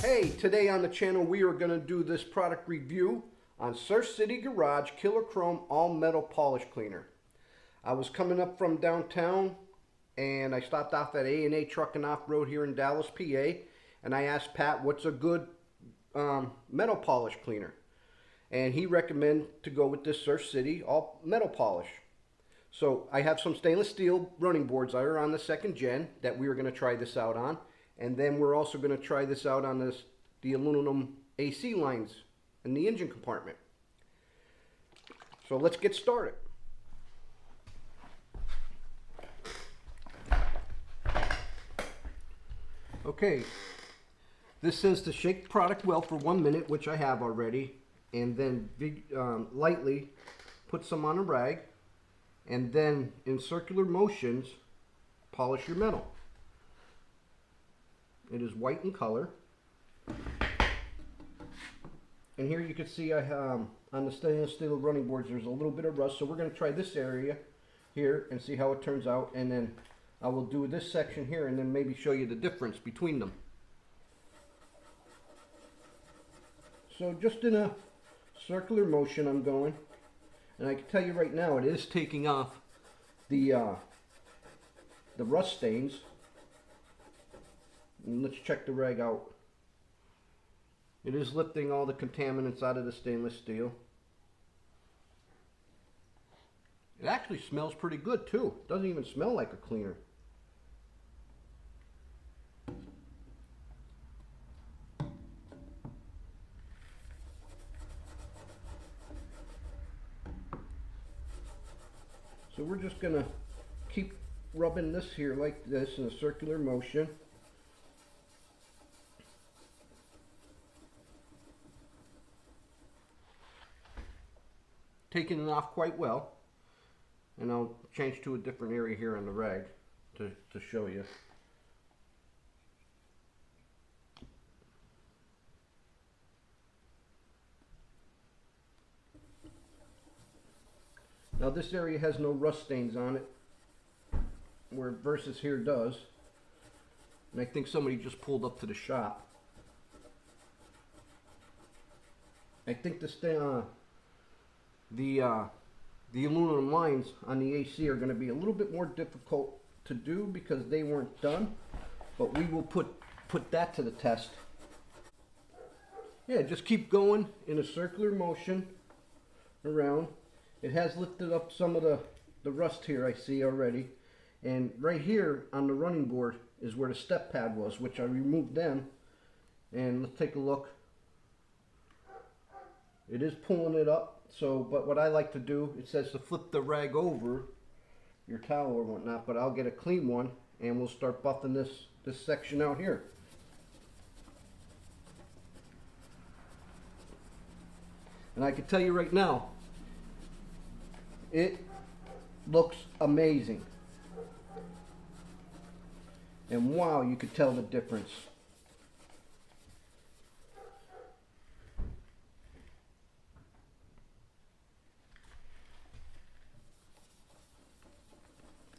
Hey, today on the channel we are going to do this product review on Surf City Garage Killer Chrome All Metal Polish Cleaner. I was coming up from downtown and I stopped off at A&A Truck and Off-Road here in Dallas, PA, and I asked Pat what's a good metal polish cleaner. And he recommended to go with this Surf City All Metal Polish. So I have some stainless steel running boards that are on the second gen that we are going to try this out on. And then we're also going to try this out on the aluminum AC lines in the engine compartment. So let's get started. Okay, this says to shake the product well for 1 minute, which I have already, and then lightly put some on a rag, and then in circular motions polish your metal. It is white in color. And here you can see I have on the stainless steel running boards there's a little bit of rust, so we're going to try this area here and see how it turns out, and then I will do this section here and then maybe show you the difference between them. So just in a circular motion I'm going, and I can tell you right now it is taking off the rust stains. And let's check the rag out. It is lifting all the contaminants out of the stainless steel. It actually smells pretty good too. It doesn't even smell like a cleaner. So we're just gonna keep rubbing this here like this in a circular motion. Taking it off quite well, and I'll change to a different area here on the rag to show you. Now this area has no rust stains on it, where versus here does, and I think somebody just pulled up to the shop. I think the aluminum lines on the AC are going to be a little bit more difficult to do because they weren't done, but we will put that to the test. Yeah, just keep going in a circular motion around. It has lifted up some of the rust here I see already, and right here on the running board is where the step pad was, which I removed them, and let's take a look. It is pulling it up. So, but what I like to do, it says to flip the rag over your towel or whatnot, but I'll get a clean one and we'll start buffing this section out here. And I can tell you right now, it looks amazing. And wow, you could tell the difference.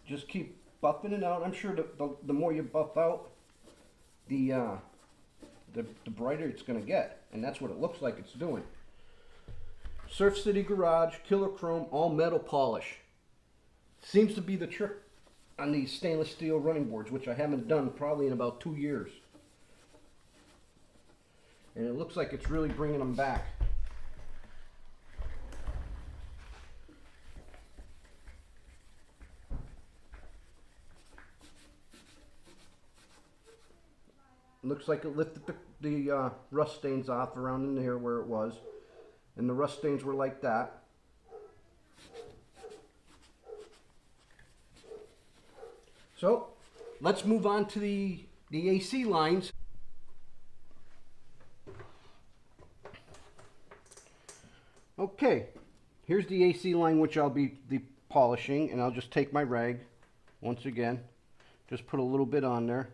Just keep buffing it out. I'm sure the more you buff out, the brighter it's going to get. And that's what it looks like it's doing. Surf City Garage Killer Chrome All Metal Polish. Seems to be the trick on these stainless steel running boards, which I haven't done probably in about 2 years. And it looks like it's really bringing them back. Looks like it lifted the rust stains off around in here where it was, and the rust stains were like that. So let's move on to the AC lines. Okay, here's the AC line which I'll be polishing, and I'll just take my rag once again, just put a little bit on there.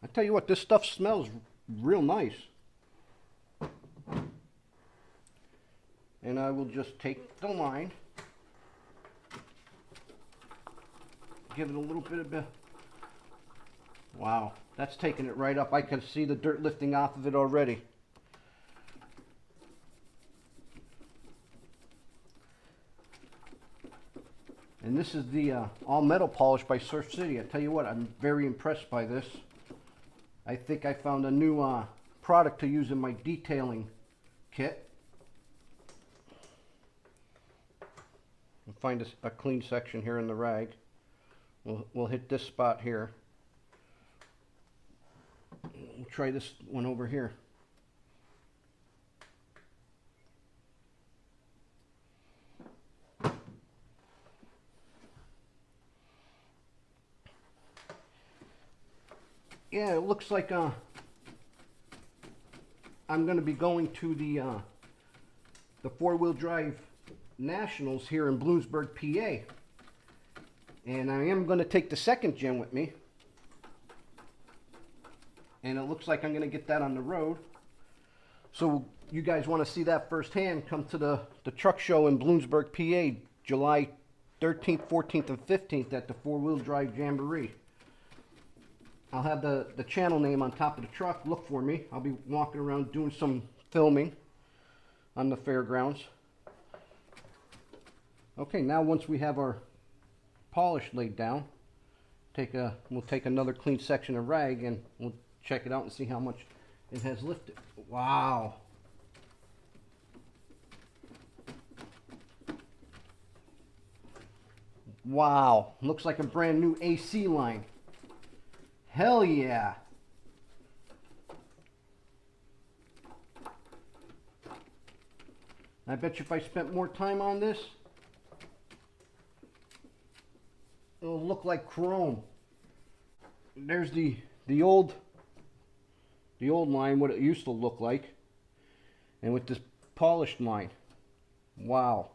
I tell you what, this stuff smells real nice. And I will just take the line, give it a little bit of wow. That's taking it right up. I can see the dirt lifting off of it already. And this is the all metal polish by Surf City. I tell you what, I'm very impressed by this. I think I found a new product to use in my detailing kit. I'll find a clean section here in the rag. We'll hit this spot here. We'll try this one over here. Yeah, it looks like I'm going to be going to the four-wheel drive nationals here in Bloomsburg, PA, and I am going to take the second gen with me, and it looks like I'm going to get that on the road. So you guys want to see that firsthand, come to the truck show in Bloomsburg, PA, July 13th, 14th, and 15th at the four-wheel drive Jamboree. I'll have the channel name on top of the truck. Look for me. I'll be walking around doing some filming on the fairgrounds. Okay, now once we have our polish laid down, we'll take another clean section of rag and we'll check it out and see how much it has lifted. Wow. Wow. Looks like a brand new AC line. Hell yeah. I bet you if I spent more time on this, it'll look like chrome. There's the old line, what it used to look like, and with this polished line. Wow.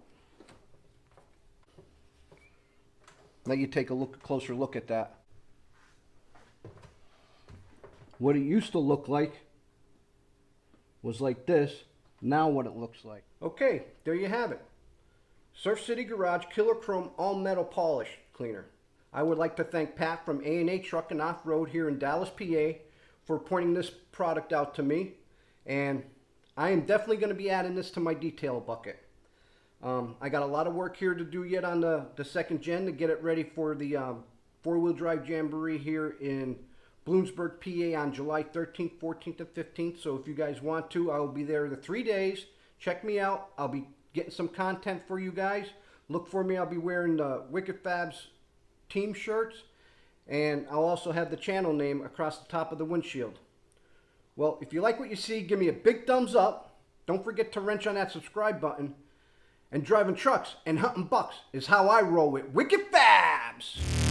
Let you take a closer look at that. What it used to look like was like this. Now what it looks like. Okay, there you have it. Surf City Garage Killer Chrome All Metal Polish Cleaner. I would like to thank Pat from A&A Truck and Off-Road here in Dallas, PA for pointing this product out to me. And I am definitely going to be adding this to my detail bucket. I got a lot of work here to do yet on the second gen to get it ready for the four-wheel drive Jamboree here in Bloomsburg, PA on July 13th, 14th, and 15th. So if you guys want to, I'll be there the 3 days. Check me out. I'll be getting some content for you guys. Look for me. I'll be wearing the Wicked Fabs team shirts. And I'll also have the channel name across the top of the windshield. Well, if you like what you see, give me a big thumbs up. Don't forget to wrench on that subscribe button. And driving trucks and hunting bucks is how I roll with Wicked Fabs.